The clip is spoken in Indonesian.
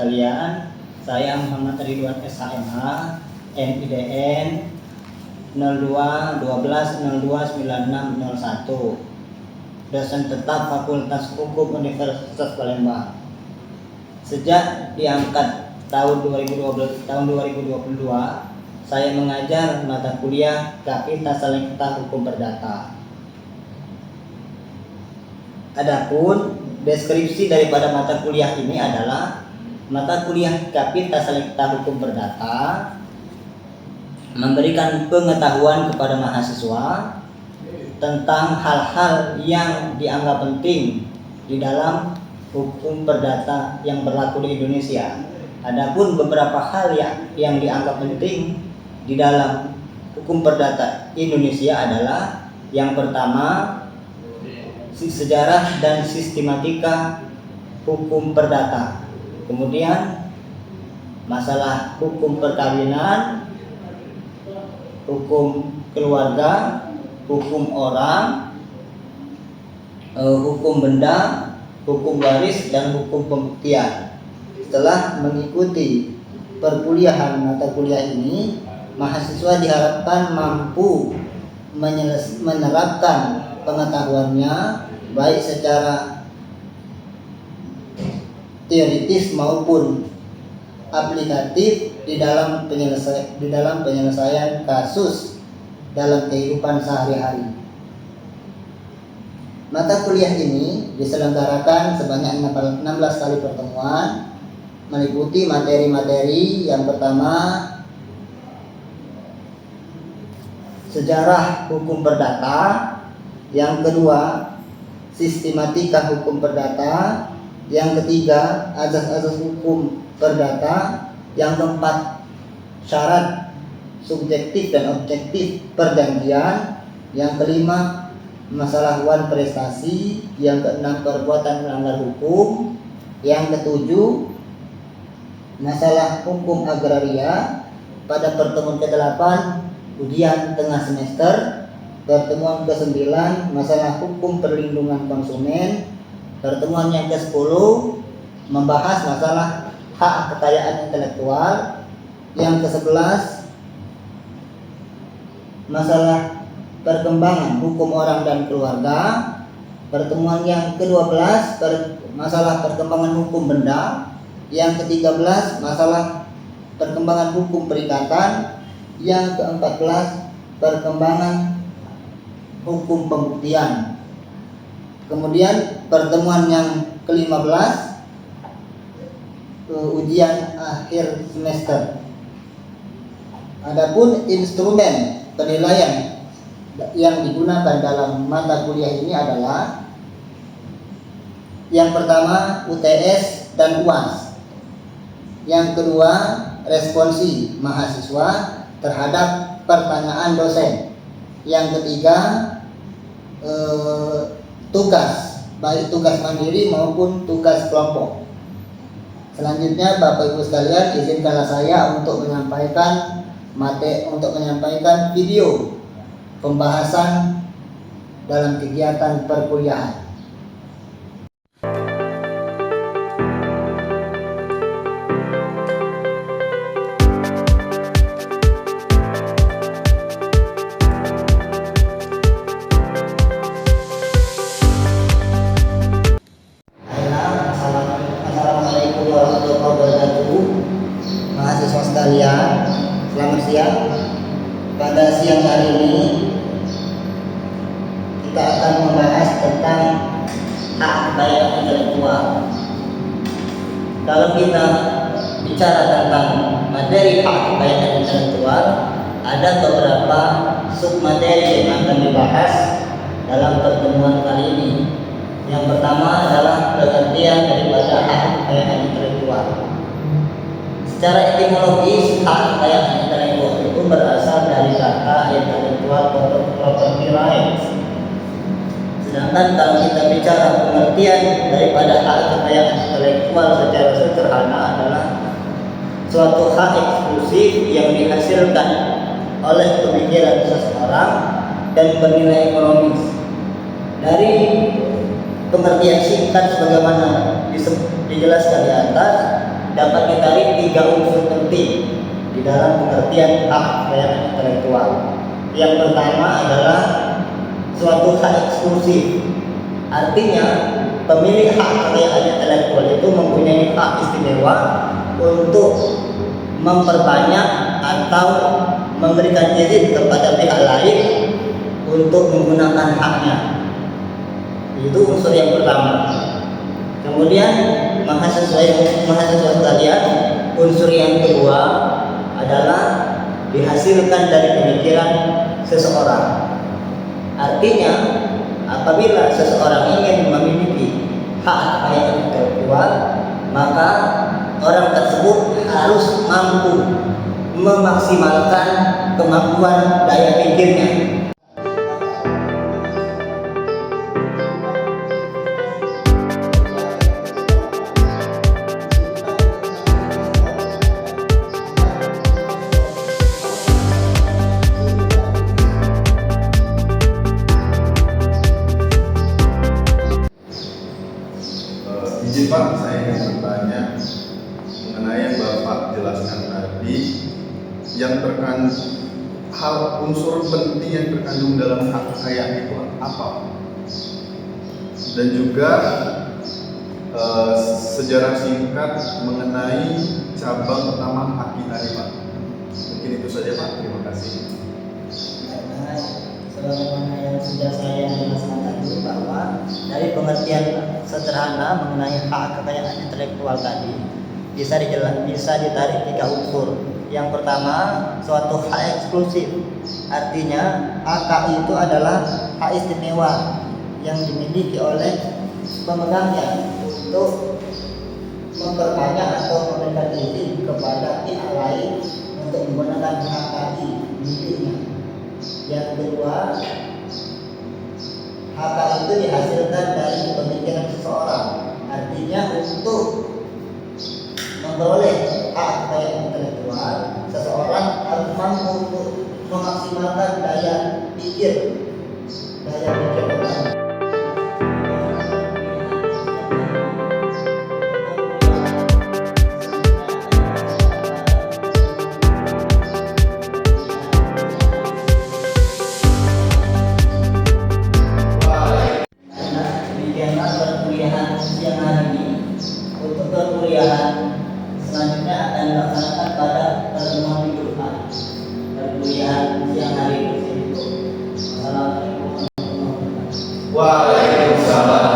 sekalian, saya Muhammad Ridwan SHMH, NIDN 0212029601, dosen tetap Fakultas Hukum Universitas Palembang. Sejak diangkat tahun 2022, saya mengajar mata kuliah Kapita Selekta Hukum Perdata. Adapun deskripsi daripada mata kuliah ini adalah mata kuliah Kapita Selekta Hukum Perdata memberikan pengetahuan kepada mahasiswa tentang hal-hal yang dianggap penting di dalam hukum perdata yang berlaku di Indonesia. Adapun beberapa hal yang dianggap penting di dalam hukum perdata Indonesia adalah yang pertama, sejarah dan sistematika hukum perdata. Kemudian masalah hukum perkawinan, hukum keluarga, hukum orang, hukum benda, hukum waris, dan hukum pembuktian. Setelah mengikuti perkuliahan mata kuliah ini, mahasiswa diharapkan mampu menerapkan pengetahuannya baik secara teoritis maupun aplikatif di dalam penyelesaian kasus dalam kehidupan sehari-hari. Mata kuliah ini diselenggarakan sebanyak 16 kali pertemuan, meliputi materi-materi yang pertama sejarah hukum perdata, yang kedua sistematika hukum perdata, yang ketiga azas-azas hukum perdata, yang keempat syarat subjektif dan objektif perjanjian, yang kelima masalah wan prestasi, yang keenam perbuatan melanggar hukum, yang ketujuh masalah hukum agraria. Pada pertemuan ke-8 ujian tengah semester. Pertemuan ke-9 masalah hukum perlindungan konsumen. Pertemuan yang ke-10 membahas masalah hak kekayaan intelektual. Yang ke-11 masalah perkembangan hukum orang dan keluarga. Pertemuan yang ke-12 masalah perkembangan hukum benda. Yang ke-13 masalah perkembangan hukum perikatan. Yang ke-14 perkembangan hukum pembuktian. Kemudian pertemuan yang ke-15 ujian akhir semester. Adapun instrumen penilaian yang digunakan dalam mata kuliah ini adalah yang pertama UTS dan UAS. Yang kedua responsi mahasiswa terhadap pertanyaan dosen. Yang ketiga tugas, baik tugas mandiri maupun tugas kelompok. Selanjutnya Bapak Ibu sekalian, izinkanlah saya untuk menyampaikan video pembahasan dalam kegiatan perkuliahan. Mahasiswa sekalian, selamat siang. Pada siang hari ini kita akan membahas tentang hak kekayaan intelektual. Kalau kita bicara tentang materi hak kekayaan intelektual, ada beberapa submateri yang akan dibahas dalam pertemuan kali ini. Yang pertama adalah pengertian daripada hak kekayaan intelektual. Secara etimologis, hak kekayaan intelektual itu berasal dari kata intellectual property rights. Sedangkan kalau kita bicara pengertian daripada hak kekayaan intelektual secara sederhana adalah suatu hak eksklusif yang dihasilkan oleh pemikiran seseorang dan bernilai ekonomis. Dari pengertian singkat sebagaimana dijelaskan di atas, dapat tiga unsur penting di dalam pengertian hak kekayaan intelektual. Yang pertama adalah suatu hak eksklusif. Artinya pemilik hak kekayaan intelektual itu mempunyai hak istimewa untuk memperbanyak atau memberikan izin kepada pihak lain untuk menggunakan haknya. Itu unsur yang pertama. Kemudian mahasiswa sekalian, unsur yang kedua adalah dihasilkan dari pemikiran seseorang. Artinya apabila seseorang ingin memiliki hak kekayaan intelektual, maka orang tersebut harus mampu memaksimalkan kemampuan daya pikirnya. Izin Pak, saya ingin bertanya mengenai yang Bapak jelaskan tadi, yang terkandung hal unsur penting yang terkandung dalam hak kekayaan itu apa? Dan juga sejarah singkat mengenai cabang utama haki tadi Pak. Mungkin itu saja Pak, terima kasih. Sebagaimana yang sudah saya jelaskan tadi, bahwa dari pengertian sederhana mengenai hak kekayaan intelektual tadi bisa ditarik tiga unsur. Yang pertama, suatu hak eksklusif. Artinya HK itu adalah hak istimewa yang dimiliki oleh pemegangnya untuk memperbanyak atau memberikan izin kepada pihak lain untuk menggunakan hak tadi miliknya. Yang kedua, hak itu dihasilkan dari pemikiran seseorang. Artinya untuk memperoleh hak kekayaan intelektual, seseorang harus mampu untuk memaksimalkan daya pikir orang. Perkuliahan siang hari ini. Untuk perkuliahan selanjutnya akan dilaksanakan pada pertemuan minggu depan. Perkuliahan siang hari ini. Assalamualaikum warahmatullahi wabarakatuh. Waalaikumsalam.